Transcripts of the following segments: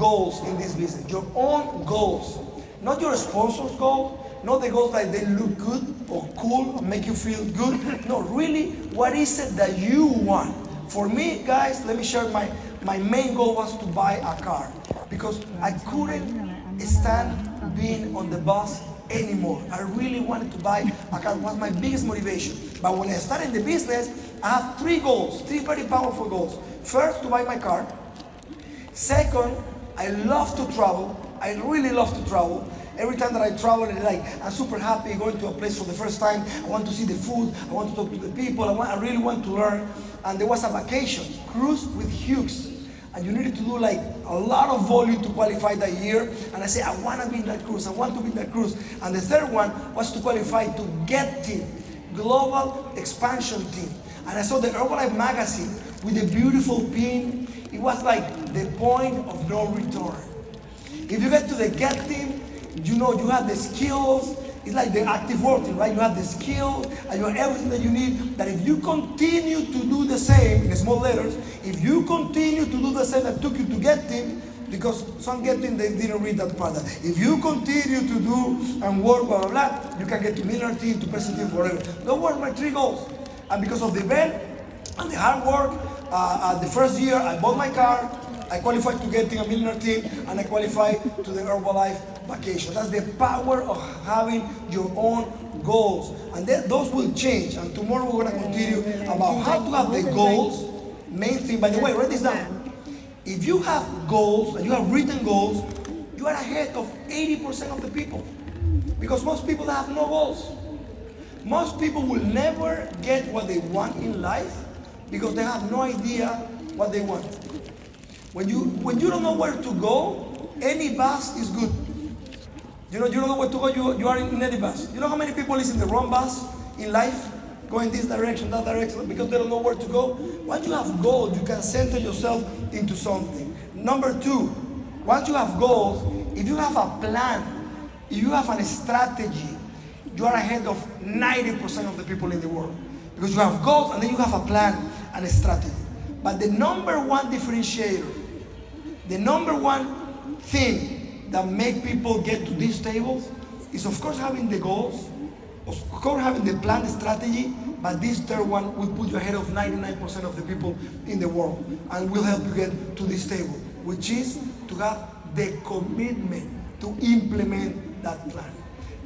goals in this business, your own goals, not your sponsor's goals, not the goals that they look good or cool or make you feel good. No, really, what is it that you want? For me, guys, let me share my main goal was to buy a car because I couldn't stand being on the bus anymore. I really wanted to buy a car. It was my biggest motivation. But when I started the business, I have three goals, three very powerful goals. First, to buy my car. Second, I love to travel. I really love to travel. Every time that I travel, I'm super happy going to a place for the first time. I want to see the food. I want to talk to the people. I really want to learn. And there was a vacation, cruise with Hughes. And you needed to do like a lot of volume to qualify that year. And I said, I want to be in that cruise. I want to be in that cruise. And the third one was to qualify to GET Team, Global Expansion Team. And I saw the Herbalife magazine with a beautiful pin. It was like the point of no return. If you get to the GET Team, you know you have the skills. It's like the active working, right? You have the skills and you have everything that you need. That if you continue to do the same, in small letters, if you continue to do the same that took you to GET Team, because some GET Team, they didn't read that part. If you continue to do and work, blah, blah, blah, you can get to millionaire team, to president team, whatever. Those were my three goals. And because of the event and the hard work, the first year I bought my car, I qualified to getting a millionaire team, and I qualified to the Herbalife vacation. That's the power of having your own goals. And then those will change. And tomorrow we're going to continue about how to have the goals. Main thing, by the way, write this down. If you have goals, and you have written goals, you are ahead of 80% of the people. Because most people have no goals. Most people will never get what they want in life because they have no idea what they want. When you don't know where to go, any bus is good. You don't know where to go, you are in any bus. You know how many people is in the wrong bus in life, going this direction, that direction, because they don't know where to go? Once you have goals, you can center yourself into something. Number two, once you have goals, if you have a plan, if you have a strategy, you are ahead of 90% of the people in the world. Because you have goals and then you have a plan and a strategy. But the number one differentiator, the number one thing that make people get to these tables is of course having the goals, of course having the plan, the strategy, but this third one will put you ahead of 99% of the people in the world and will help you get to this table, which is to have the commitment to implement that plan.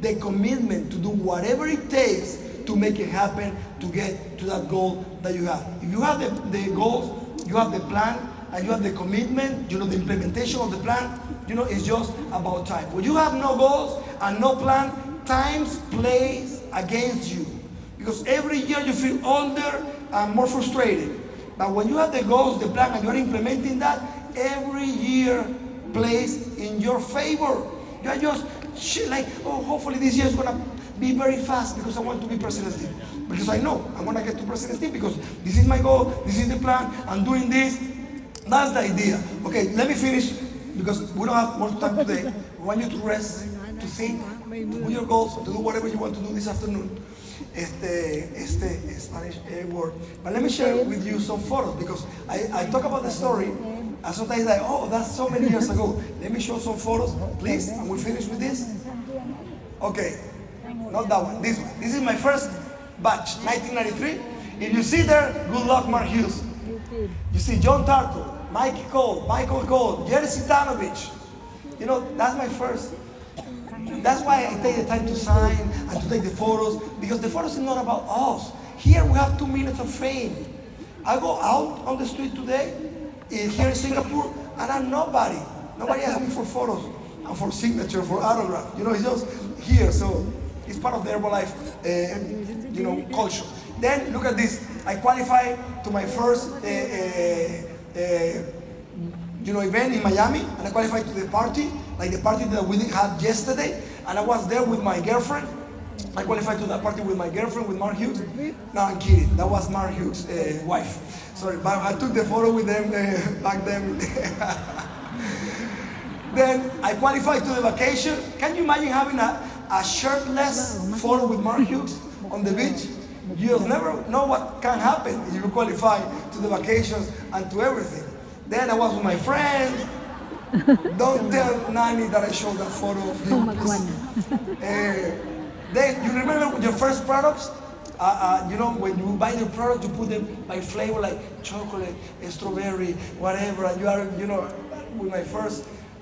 The commitment to do whatever it takes to make it happen, to get to that goal that you have. If you have the goals, you have the plan, and you have the commitment, the implementation of the plan, it's just about time. When you have no goals and no plan, time plays against you. Because every year you feel older and more frustrated. But when you have the goals, the plan, and you're implementing that, every year plays in your favor. You're just hopefully this year is going to be very fast because I want to be presidency. Because I know I want to get to presidency because this is my goal, this is the plan, I'm doing this. That's the idea. Okay, let me finish because we don't have much time today. I want you to rest, to think, to put your goals, to do whatever you want to do this afternoon. Spanish word. But let me share with you some photos because I talk about the story and sometimes like, oh, that's so many years ago. Let me show some photos, please, and we'll finish with this. Okay, not that one, this one. This is my first batch, 1993. If you see there, good luck, Mark Hughes. You see John Tartle, Michael Cole, Jerzy Tanovich. That's my first. That's why I take the time to sign and to take the photos, because the photos is not about us. Here we have 2 minutes of fame. I go out on the street today, here in Singapore, and I'm nobody. Nobody asks me for photos and for signature, for autograph. It's just here, so it's part of the Herbalife, culture. Then look at this. I qualified to my first, event in Miami, and I qualified to the party, like the party that we had yesterday, and I was there with my girlfriend. I qualified to that party with my girlfriend, with Mark Hughes. No, I'm kidding. That was Mark Hughes' wife. Sorry, but I took the photo with them back then. Then I qualified to the vacation. Can you imagine having a shirtless photo with Mark Hughes on the beach? You'll never know what can happen if you qualify to the vacations and to everything. Then I was with my friends. Don't tell Nani that I showed that photo of him. Then you remember your first products? When you buy the product, you put them by flavor, like chocolate, strawberry, whatever. And you are,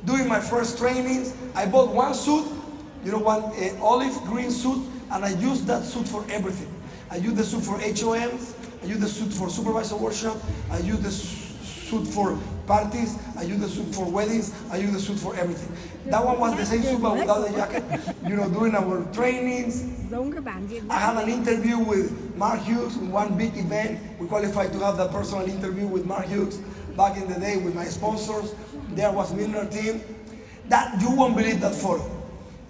doing my first trainings, I bought one suit, one olive green suit, and I used that suit for everything. I used the suit for HOMs, I used the suit for supervisor workshop, I used the suit for parties, I used the suit for weddings, I used the suit for everything. That one was the same suit but without the jacket, doing our trainings. I had an interview with Mark Hughes in one big event. We qualified to have that personal interview with Mark Hughes back in the day with my sponsors. There was Millionaire Team. That you won't believe that photo.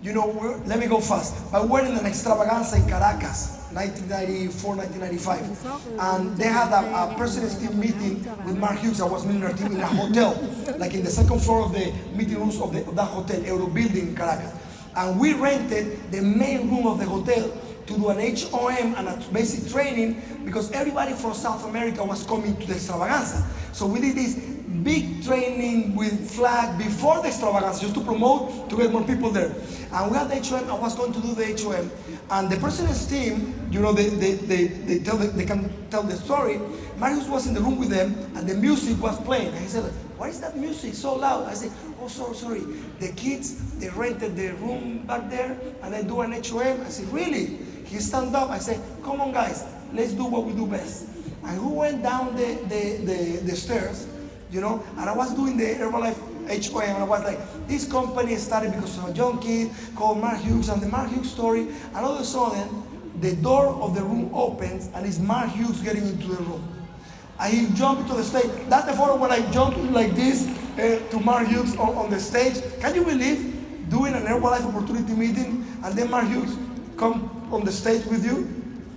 Let me go fast. I were in an extravaganza in Caracas, 1994, 1995. And they had a president's team meeting with Mark Hughes. I was Millionaire Team in a hotel, like in the second floor of the meeting rooms of that hotel, Euro building in Caracas. And we rented the main room of the hotel to do an HOM and a basic training because everybody from South America was coming to the extravaganza. So we did this big training with flag before the extravaganza just to promote, to get more people there. And we had the HOM, I was going to do the HOM. And the president's team, they can tell the story. Marius was in the room with them and the music was playing. And he said, "Why is that music so loud?" I said, "Oh, sorry. The kids, they rented the room back there and they do an HOM. I said, "Really?" He stand up. I said, "Come on, guys, let's do what we do best." And we went down the stairs, and I was doing the Herbalife HOM, and I was like, this company started because of a young kid called Mark Hughes, and the Mark Hughes story, and all of a sudden, the door of the room opens, and it's Mark Hughes getting into the room. And he jumped to the stage. That's the photo when I jumped like this to Mark Hughes on the stage. Can you believe doing an Herbalife opportunity meeting, and then Mark Hughes come on the stage with you?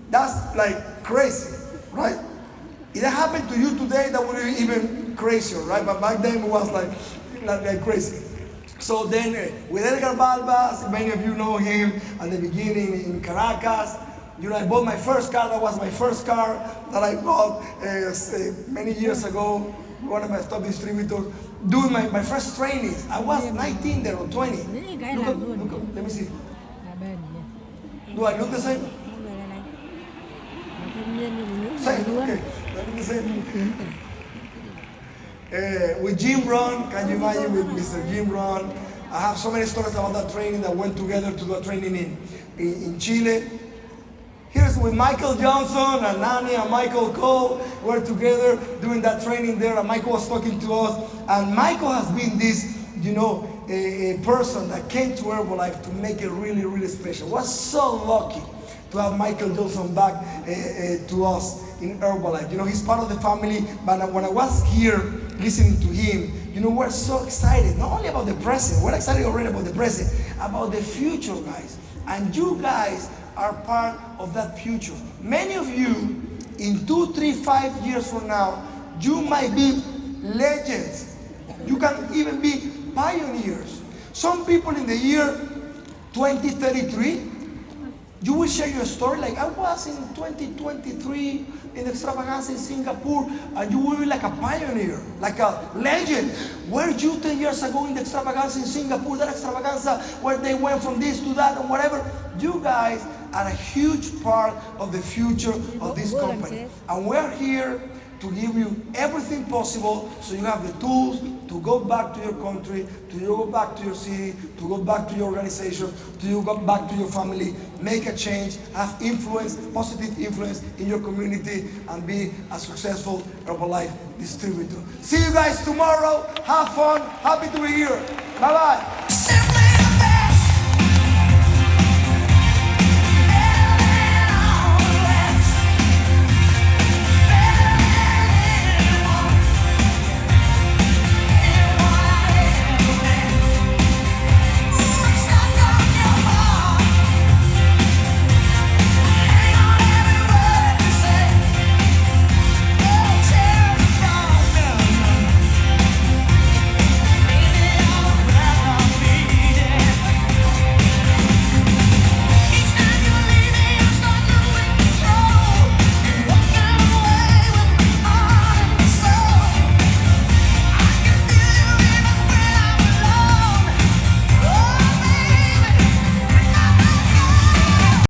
That's like crazy, right? If that happened to you today, that would be even crazier, right? But back then it was like crazy. So then with Edgar Balbas, many of you know him at the beginning in Caracas. I bought my first car. That was my first car that I bought many years ago. One of my top distributors. Doing my first trainings. I was 19 there or 20. Look, let me see. Do I look the same? Same, okay. Let me see. With Jim Ron, can you imagine with Mr. Jim Ron? I have so many stories about that training that went together to do a training in Chile. Here's with Michael Johnson and Nani and Michael Cole. We're together doing that training there, and Michael was talking to us. And Michael has been this, a person that came to Herbalife to make it really, really special. Was so lucky to have Michael Johnson back to us in Herbalife. He's part of the family, but when I was here listening to him, we're so excited, not only about the present, we're excited already about the present, about the future, guys. And you guys are part of that future. Many of you, in 2, 3, 5 years from now, you might be legends. You can even be pioneers. Some people in the year 2033, you will share your story like, I was in 2023 in extravaganza in Singapore, and you will be like a pioneer, like a legend. Were you 10 years ago in the extravaganza in Singapore, that extravaganza where they went from this to that and whatever? You guys are a huge part of the future of this company. And we're here to give you everything possible so you have the tools to go back to your country, to go back to your city, to go back to your organization, to go back to your family, make a change, have influence, positive influence in your community, and be a successful Herbalife distributor. See you guys tomorrow. Have fun. Happy to be here. Bye-bye.